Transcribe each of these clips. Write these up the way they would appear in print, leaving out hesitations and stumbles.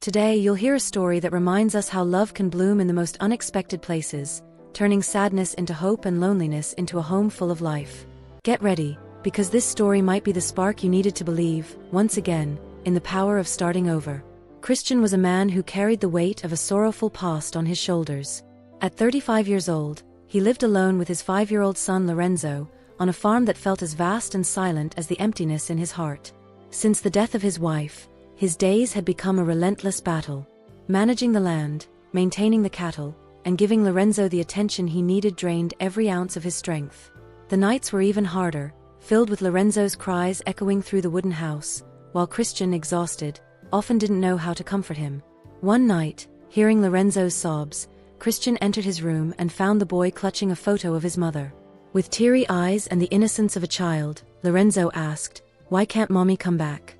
Today, you'll hear a story that reminds us how love can bloom in the most unexpected places, turning sadness into hope and loneliness into a home full of life. Get ready, because this story might be the spark you needed to believe, once again, in the power of starting over. Christian was a man who carried the weight of a sorrowful past on his shoulders. At 35 years old, he lived alone with his 5-year-old son Lorenzo, on a farm that felt as vast and silent as the emptiness in his heart. Since the death of his wife, his days had become a relentless battle. Managing the land, maintaining the cattle, and giving Lorenzo the attention he needed drained every ounce of his strength. The nights were even harder, filled with Lorenzo's cries echoing through the wooden house, while Christian, exhausted, often didn't know how to comfort him. One night, hearing Lorenzo's sobs, Christian entered his room and found the boy clutching a photo of his mother. With teary eyes and the innocence of a child, Lorenzo asked, "Why can't Mommy come back?"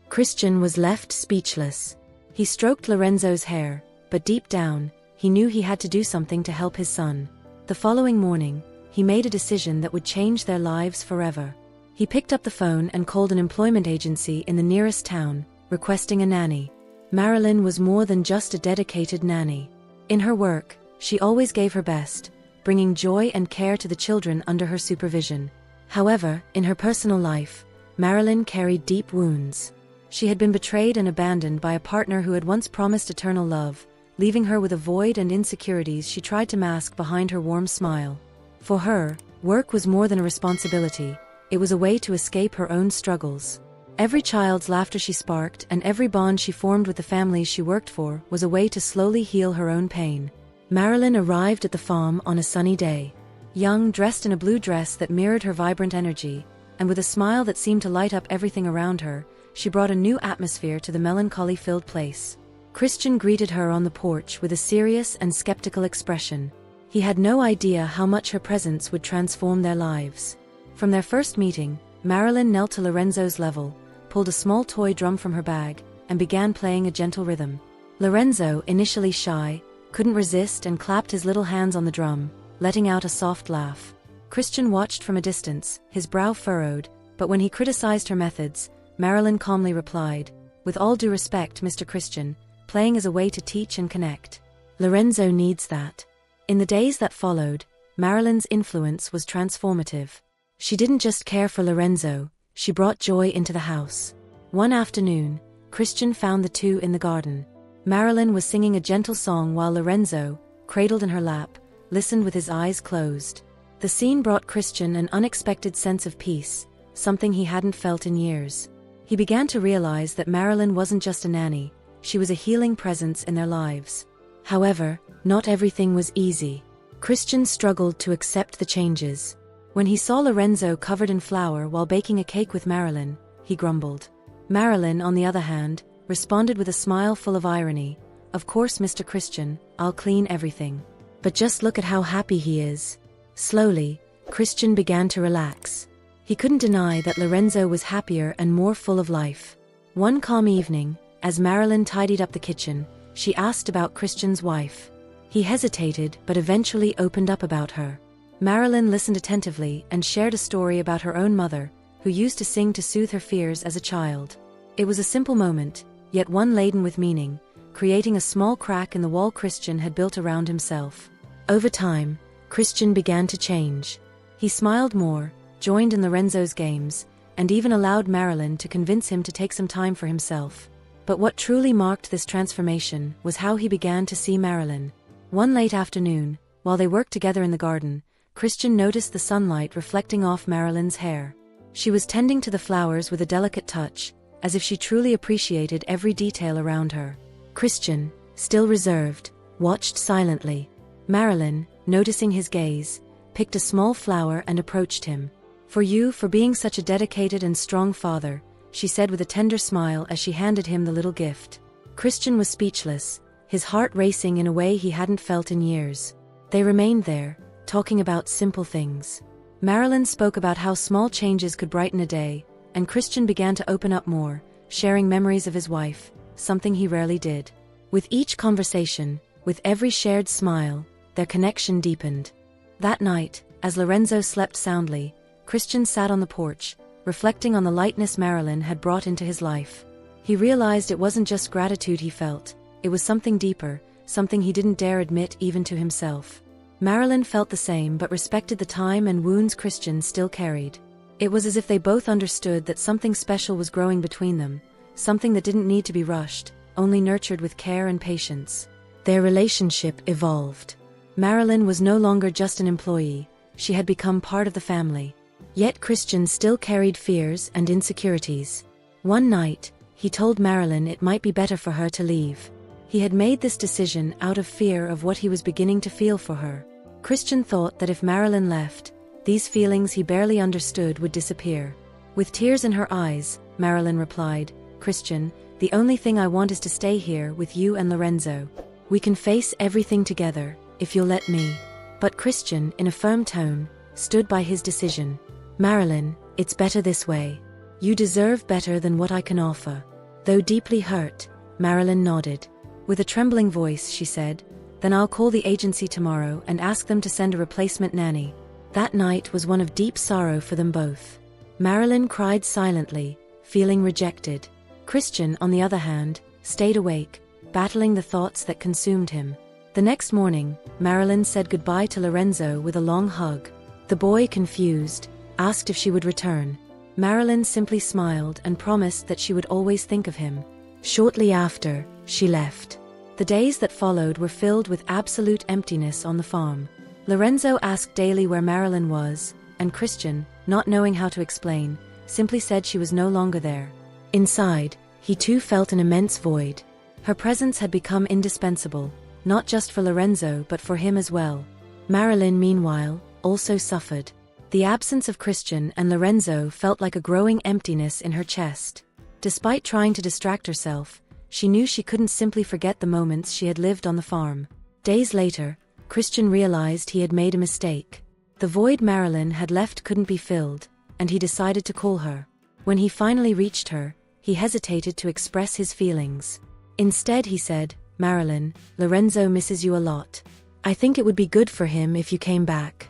Christian was left speechless. He stroked Lorenzo's hair, but deep down, he knew he had to do something to help his son. The following morning, he made a decision that would change their lives forever. He picked up the phone and called an employment agency in the nearest town, requesting a nanny. Marilyn was more than just a dedicated nanny. In her work, she always gave her best, bringing joy and care to the children under her supervision. However, in her personal life, Marilyn carried deep wounds. She had been betrayed and abandoned by a partner who had once promised eternal love, leaving her with a void and insecurities she tried to mask behind her warm smile. For her, work was more than a responsibility, it was a way to escape her own struggles. Every child's laughter she sparked and every bond she formed with the families she worked for was a way to slowly heal her own pain. Marilyn arrived at the farm on a sunny day. Young, dressed in a blue dress that mirrored her vibrant energy, and with a smile that seemed to light up everything around her, she brought a new atmosphere to the melancholy-filled place. Christian greeted her on the porch with a serious and skeptical expression. He had no idea how much her presence would transform their lives. From their first meeting, Marilyn knelt to Lorenzo's level, pulled a small toy drum from her bag, and began playing a gentle rhythm. Lorenzo, initially shy, couldn't resist and clapped his little hands on the drum, letting out a soft laugh. Christian watched from a distance, his brow furrowed, but when he criticized her methods, Marilyn calmly replied, "With all due respect, Mr. Christian, playing is a way to teach and connect. Lorenzo needs that." In the days that followed, Marilyn's influence was transformative. She didn't just care for Lorenzo, she brought joy into the house. One afternoon, Christian found the two in the garden. Marilyn was singing a gentle song while Lorenzo, cradled in her lap, listened with his eyes closed. The scene brought Christian an unexpected sense of peace, something he hadn't felt in years. He began to realize that Marilyn wasn't just a nanny, she was a healing presence in their lives. However, not everything was easy. Christian struggled to accept the changes. When he saw Lorenzo covered in flour while baking a cake with Marilyn, he grumbled. Marilyn, on the other hand, responded with a smile full of irony, "Of course, Mr. Christian, I'll clean everything. But just look at how happy he is." Slowly, Christian began to relax. He couldn't deny that Lorenzo was happier and more full of life. One calm evening, as Marilyn tidied up the kitchen, she asked about Christian's wife. He hesitated but eventually opened up about her. Marilyn listened attentively and shared a story about her own mother, who used to sing to soothe her fears as a child. It was a simple moment, yet one laden with meaning, creating a small crack in the wall Christian had built around himself. Over time, Christian began to change. He smiled more, joined in Lorenzo's games, and even allowed Marilyn to convince him to take some time for himself. But what truly marked this transformation was how he began to see Marilyn. One late afternoon, while they worked together in the garden, Christian noticed the sunlight reflecting off Marilyn's hair. She was tending to the flowers with a delicate touch, as if she truly appreciated every detail around her. Christian, still reserved, watched silently. Marilyn, noticing his gaze, picked a small flower and approached him. "For you, for being such a dedicated and strong father," she said with a tender smile as she handed him the little gift. Christian was speechless, his heart racing in a way he hadn't felt in years. They remained there, talking about simple things. Marilyn spoke about how small changes could brighten a day, and Christian began to open up more, sharing memories of his wife, something he rarely did. With each conversation, with every shared smile, their connection deepened. That night, as Lorenzo slept soundly, Christian sat on the porch, reflecting on the lightness Marilyn had brought into his life. He realized it wasn't just gratitude he felt, it was something deeper, something he didn't dare admit even to himself. Marilyn felt the same but respected the time and wounds Christian still carried. It was as if they both understood that something special was growing between them, something that didn't need to be rushed, only nurtured with care and patience. Their relationship evolved. Marilyn was no longer just an employee, she had become part of the family. Yet Christian still carried fears and insecurities. One night, he told Marilyn it might be better for her to leave. He had made this decision out of fear of what he was beginning to feel for her. Christian thought that if Marilyn left, these feelings he barely understood would disappear. With tears in her eyes, Marilyn replied, "Christian, the only thing I want is to stay here with you and Lorenzo. We can face everything together, if you'll let me." But Christian, in a firm tone, stood by his decision. "Marilyn, it's better this way. You deserve better than what I can offer." Though deeply hurt, Marilyn nodded. With a trembling voice, she said, "Then I'll call the agency tomorrow and ask them to send a replacement nanny." That night was one of deep sorrow for them both. Marilyn cried silently, feeling rejected. Christian, on the other hand, stayed awake, battling the thoughts that consumed him. The next morning, Marilyn said goodbye to Lorenzo with a long hug. The boy, confused, asked if she would return. Marilyn simply smiled and promised that she would always think of him. Shortly after, she left. The days that followed were filled with absolute emptiness on the farm. Lorenzo asked daily where Marilyn was, and Christian, not knowing how to explain, simply said she was no longer there. Inside, he too felt an immense void. Her presence had become indispensable, not just for Lorenzo but for him as well. Marilyn, meanwhile, also suffered. The absence of Christian and Lorenzo felt like a growing emptiness in her chest. Despite trying to distract herself, she knew she couldn't simply forget the moments she had lived on the farm. Days later, Christian realized he had made a mistake. The void Marilyn had left couldn't be filled, and he decided to call her. When he finally reached her, he hesitated to express his feelings. Instead he said, "Marilyn, Lorenzo misses you a lot. I think it would be good for him if you came back."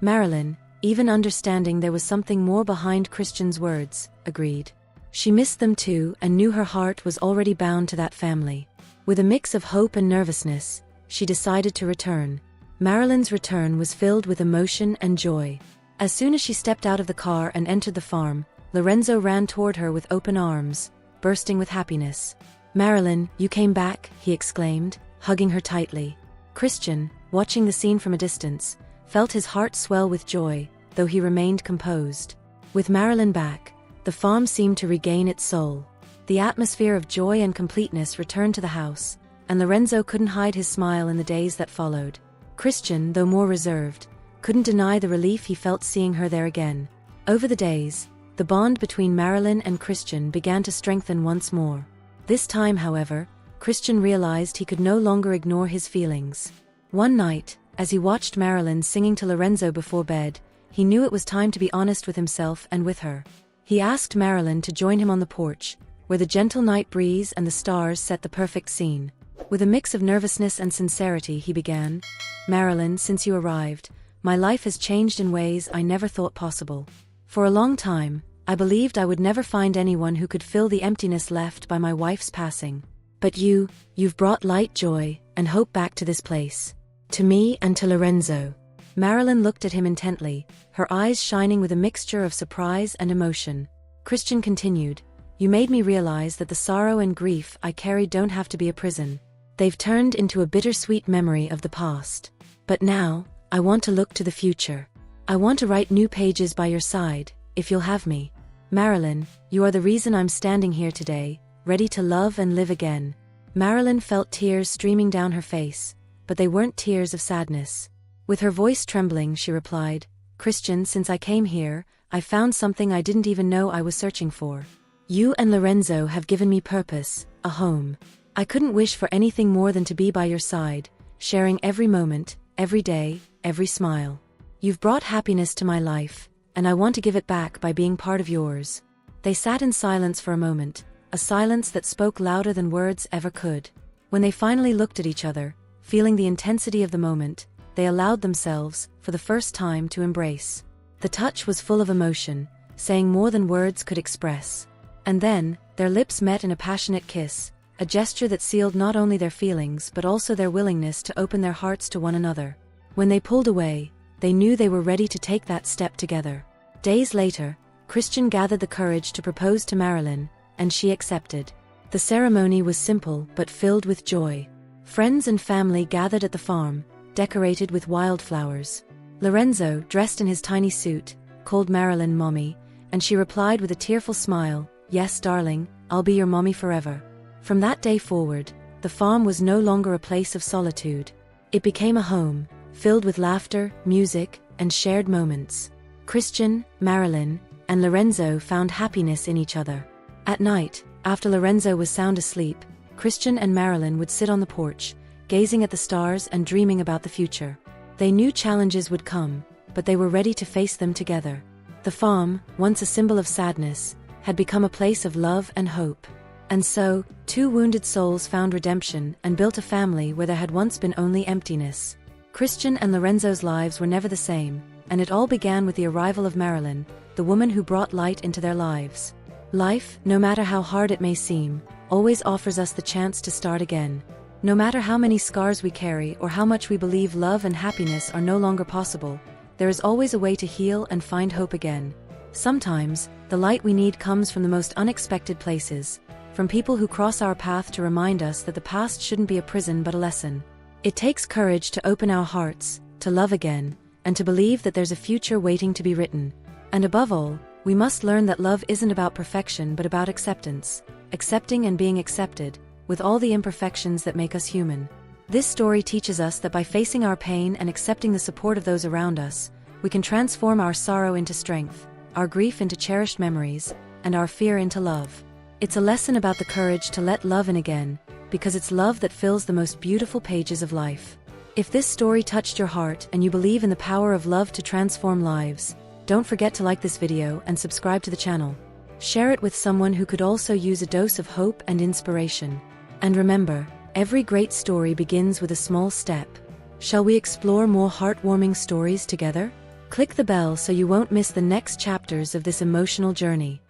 Marilyn, even understanding there was something more behind Christian's words, agreed. She missed them too and knew her heart was already bound to that family. With a mix of hope and nervousness, she decided to return. Marilyn's return was filled with emotion and joy. As soon as she stepped out of the car and entered the farm, Lorenzo ran toward her with open arms, bursting with happiness. "Marilyn, you came back," he exclaimed, hugging her tightly. Christian, watching the scene from a distance, felt his heart swell with joy, though he remained composed. With Marilyn back, the farm seemed to regain its soul. The atmosphere of joy and completeness returned to the house, and Lorenzo couldn't hide his smile in the days that followed. Christian, though more reserved, couldn't deny the relief he felt seeing her there again. Over the days, the bond between Marilyn and Christian began to strengthen once more. This time, however, Christian realized he could no longer ignore his feelings. One night, as he watched Marilyn singing to Lorenzo before bed, he knew it was time to be honest with himself and with her. He asked Marilyn to join him on the porch, where the gentle night breeze and the stars set the perfect scene. With a mix of nervousness and sincerity, he began, "Marilyn, since you arrived, my life has changed in ways I never thought possible. For a long time, I believed I would never find anyone who could fill the emptiness left by my wife's passing. But you've brought light, joy, and hope back to this place. To me and to Lorenzo." Marilyn looked at him intently, her eyes shining with a mixture of surprise and emotion. Christian continued, "You made me realize that the sorrow and grief I carried don't have to be a prison. They've turned into a bittersweet memory of the past. But now, I want to look to the future. I want to write new pages by your side, if you'll have me. Marilyn, you are the reason I'm standing here today, ready to love and live again." Marilyn felt tears streaming down her face, but they weren't tears of sadness. With her voice trembling, she replied, "Christian, since I came here, I found something I didn't even know I was searching for. You and Lorenzo have given me purpose, a home. I couldn't wish for anything more than to be by your side, sharing every moment, every day, every smile. You've brought happiness to my life, and I want to give it back by being part of yours." They sat in silence for a moment, a silence that spoke louder than words ever could. When they finally looked at each other, feeling the intensity of the moment, they allowed themselves, for the first time, to embrace. The touch was full of emotion, saying more than words could express. And then, Their lips met in a passionate kiss, a gesture that sealed not only their feelings but also their willingness to open their hearts to one another. When they pulled away, they knew they were ready to take that step together. Days later, Christian gathered the courage to propose to Marilyn, and she accepted. The ceremony was simple but filled with joy. Friends and family gathered at the farm, decorated with wildflowers. Lorenzo, dressed in his tiny suit, called Marilyn Mommy, and she replied with a tearful smile, "Yes, darling, I'll be your mommy forever." From that day forward, the farm was no longer a place of solitude. It became a home, filled with laughter, music, and shared moments. Christian, Marilyn, and Lorenzo found happiness in each other. At night, after Lorenzo was sound asleep, Christian and Marilyn would sit on the porch, gazing at the stars and dreaming about the future. They knew challenges would come, but they were ready to face them together. The farm, once a symbol of sadness, had become a place of love and hope. And so, two wounded souls found redemption and built a family where there had once been only emptiness. Christian and Lorenzo's lives were never the same, and it all began with the arrival of Marilyn, the woman who brought light into their lives. Life, no matter how hard it may seem, always offers us the chance to start again. No matter how many scars we carry or how much we believe love and happiness are no longer possible, there is always a way to heal and find hope again. Sometimes, the light we need comes from the most unexpected places, from people who cross our path to remind us that the past shouldn't be a prison but a lesson. It takes courage to open our hearts, to love again, and to believe that there's a future waiting to be written. And above all, we must learn that love isn't about perfection but about acceptance, accepting and being accepted, with all the imperfections that make us human. This story teaches us that by facing our pain and accepting the support of those around us, we can transform our sorrow into strength, our grief into cherished memories, and our fear into love. It's a lesson about the courage to let love in again, because it's love that fills the most beautiful pages of life. If this story touched your heart and you believe in the power of love to transform lives, don't forget to like this video and subscribe to the channel. Share it with someone who could also use a dose of hope and inspiration. And remember, every great story begins with a small step. Shall we explore more heartwarming stories together? Click the bell so you won't miss the next chapters of this emotional journey.